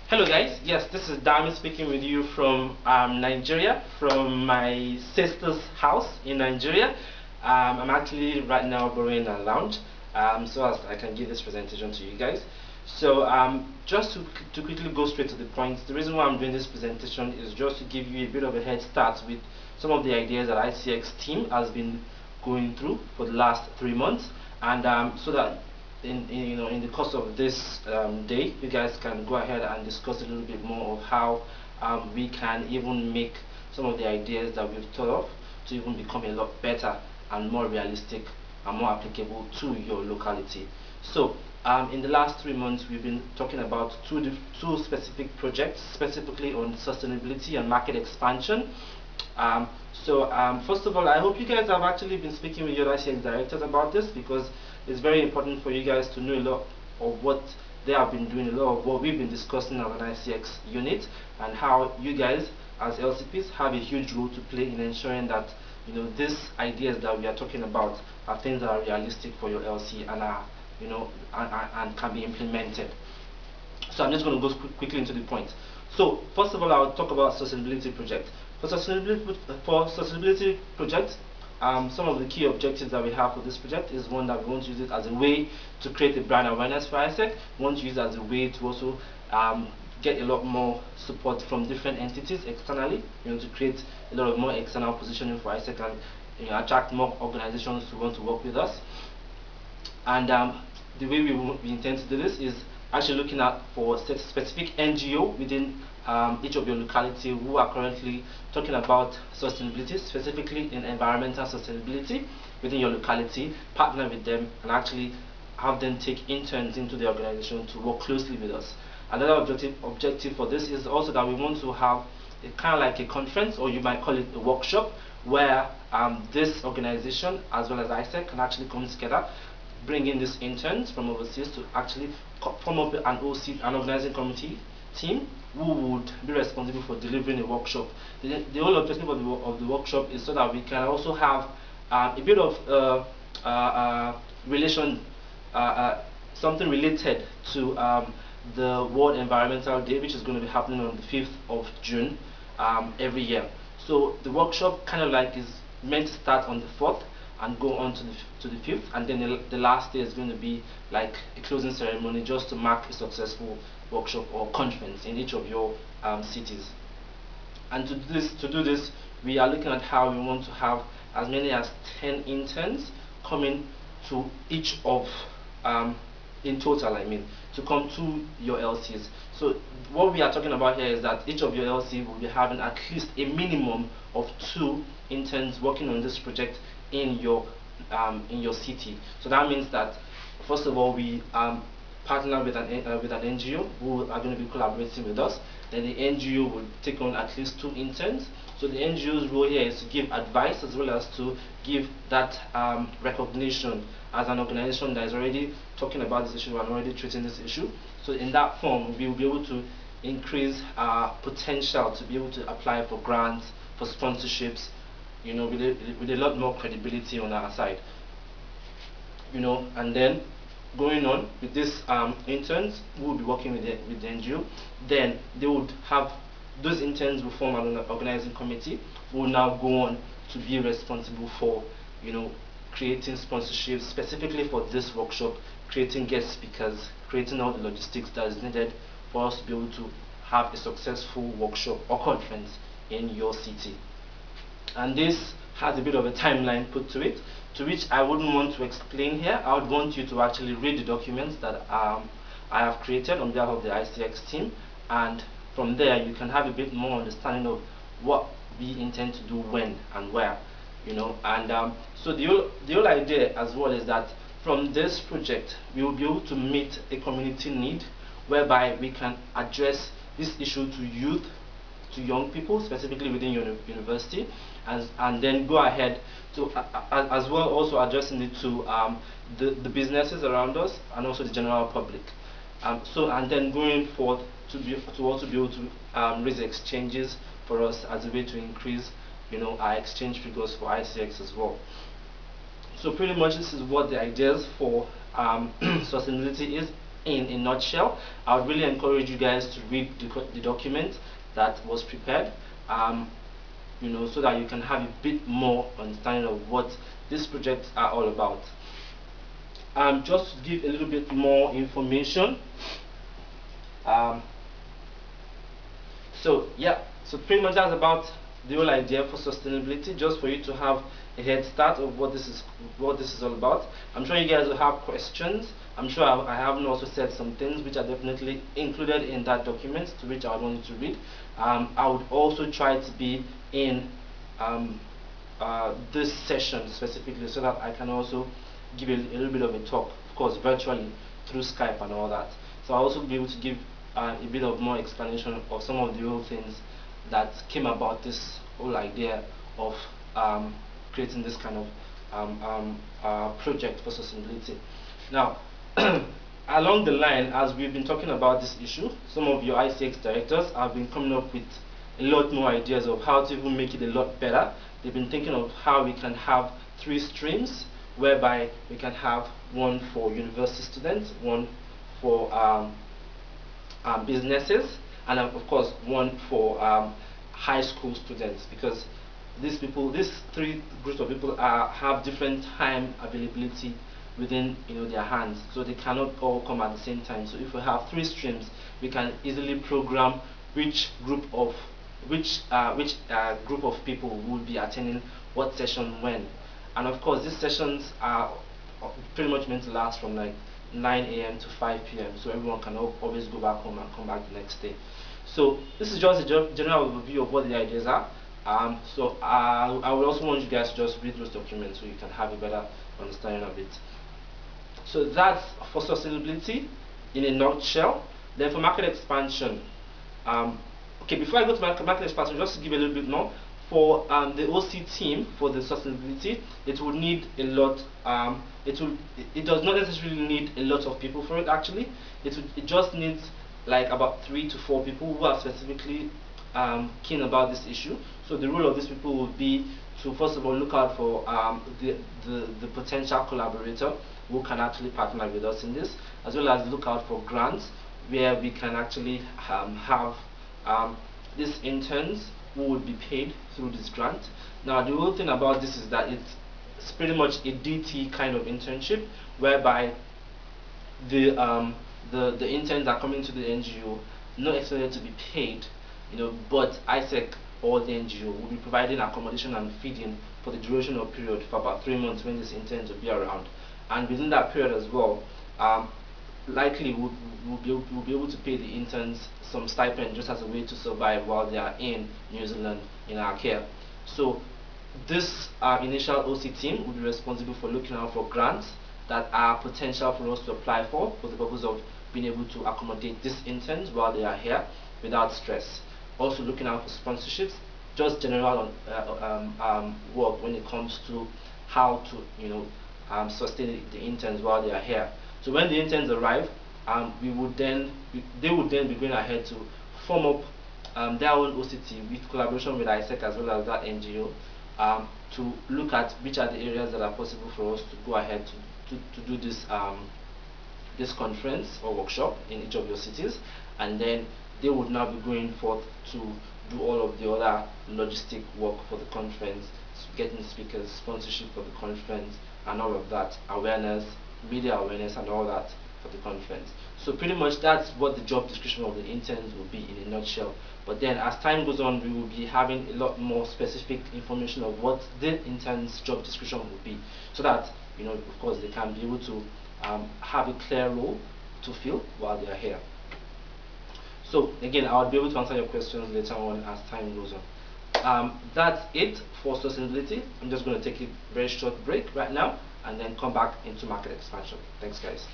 Hello guys, yes, this is Dami speaking with you from Nigeria, from my sister's house in Nigeria. I'm actually right now borrowing a lounge so as I can give this presentation to you guys. So just to quickly go straight to the point, the reason why I'm doing this presentation is just to give you a bit of a head start with some of the ideas that ICX team has been going through for the last 3 months, and so that in the course of this day, you guys can go ahead and discuss a little bit more of how we can even make some of the ideas that we've thought of to even become a lot better and more realistic and more applicable to your locality. So in the last 3 months, we've been talking about two specific projects, specifically on sustainability and market expansion. First of all, I hope you guys have actually been speaking with your ICX directors about this, because it's very important for you guys to know a lot of what they have been doing, a lot of what we've been discussing as an ICX unit, and how you guys as LCPs have a huge role to play in ensuring that these ideas that we are talking about are things that are realistic for your LC and are and can be implemented. So I'm just going to go quickly into the point. So first of all, I'll talk about sustainability project. For sustainability project, some of the key objectives that we have for this project is, one, that we want to use it as a way to create a brand awareness for AIESEC. We want to use it as a way to also get a lot more support from different entities externally, to create a lot of more external positioning for AIESEC and attract more organizations to want to work with us. And the way we intend to do this is actually looking at for specific NGO within each of your locality who are currently talking about sustainability, specifically in environmental sustainability within your locality, partner with them and actually have them take interns into the organization to work closely with us. Another objective for this is also that we want to have a kind of like a conference, or you might call it a workshop, where this organization as well as AIESEC can actually come together, bring in these interns from overseas to actually form up an organizing committee team who would be responsible for delivering a workshop. The whole objective of the workshop is so that we can also have a bit of something related to the World Environmental Day, which is going to be happening on the 5th of June every year. So the workshop kind of like is meant to start on the 4th and go on to the 5th, and then the last day is going to be like a closing ceremony, just to mark a successful workshop or conference in each of your cities. And to do this, we are looking at how we want to have as many as 10 interns coming to each of in total, to come to your LCs. So what we are talking about here is that each of your LC will be having at least a minimum of 2 interns working on this project in your city. So that means that, first of all, we partner with an NGO who are going to be collaborating with us. Then the NGO will take on at least 2 interns. So the NGO's role here is to give advice as well as to give that recognition as an organization that is already talking about this issue and already treating this issue. So in that form, we will be able to increase our potential to be able to apply for grants, for sponsorships, with a lot more credibility on our side. And then going on with these interns who will be working with the NGO, then they would have, those interns will form an organizing committee who will now go on to be responsible for creating sponsorships specifically for this workshop, creating guest speakers, creating all the logistics that is needed for us to be able to have a successful workshop or conference in your city. And this has a bit of a timeline put to it, to which I wouldn't want to explain here. I would want you to actually read the documents that I have created on behalf of the ICX team, and from there you can have a bit more understanding of what we intend to do when and where. So the whole idea as well is that from this project we will be able to meet a community need, whereby we can address this issue to youth, to young people, specifically within your university, and then go ahead to as well also addressing it to the businesses around us and also the general public. And then going forward to also be able to raise exchanges for us as a way to increase our exchange figures for ICX as well. So pretty much this is what the ideas for sustainability is. in a nutshell. I would really encourage you guys to read the document that was prepared, so that you can have a bit more understanding of what these projects are all about. Just to give a little bit more information. So pretty much that's about the whole idea for sustainability, just for you to have a head start of what this is all about. I'm sure you guys will have questions. I'm sure I have also said some things which are definitely included in that document, to which I would want you to read. I would also try to be in this session specifically, so that I can also give a little bit of a talk, of course virtually through Skype and all that. So I'll also be able to give a bit of more explanation of some of the real things that came about this whole idea of creating this kind of project for sustainability. Now, along the line, as we've been talking about this issue, some of your ICX directors have been coming up with a lot more ideas of how to even make it a lot better. They've been thinking of how we can have 3 streams, whereby we can have one for university students, one for businesses, and of course one for high school students, because these 3 groups of people have different time availability within their hands, so they cannot all come at the same time. So if we have 3 streams, we can easily program which group of people will be attending what session when. And of course these sessions are pretty much meant to last from like 9 a.m. to 5 p.m. so everyone can always go back home and come back the next day. So this is just a general overview of what the ideas are. So I would also want you guys to just read those documents so you can have a better understanding of it. So that's for sustainability in a nutshell. Then for market expansion, okay, before I go to market expansion, just to give a little bit more, for the OC team for the sustainability, it would need a lot. It does not necessarily need a lot of people for it. Actually, it just needs like about 3 to 4 people who are specifically keen about this issue. So the role of these people would be to first of all look out for the potential collaborator who can actually partner with us in this, as well as look out for grants where we can actually have these interns who would be paid through this grant. Now the whole thing about this is that it's pretty much a DT kind of internship, whereby the interns are coming to the NGO not expected to be paid, but ISEC or the NGO will be providing accommodation and feeding for the duration of period for about 3 months when these interns will be around. And within that period as well, likely we'll be able to pay the interns some stipend just as a way to survive while they are in New Zealand in our care. So this initial OC team will be responsible for looking out for grants that are potential for us to apply for the purpose of being able to accommodate these interns while they are here without stress. Also looking out for sponsorships, just general work when it comes to how to sustain the interns while they are here. So when the interns arrive, they would then be going ahead to form up their own OCT with collaboration with AIESEC as well as that NGO, to look at which are the areas that are possible for us to go ahead to do this conference or workshop in each of your cities, and then they would now be going forth to do all of the other logistic work for the conference, getting speakers, sponsorship for the conference, and all of that, awareness, media awareness, and all that for the conference. So pretty much that's what the job description of the interns will be in a nutshell. But then as time goes on, we will be having a lot more specific information of what the intern's job description will be, so that of course they can be able to have a clear role to fill while they are here. So again, I'll be able to answer your questions later on as time goes on. That's it for sustainability. I'm just going to take a very short break right now and then come back into market expansion. Thanks guys.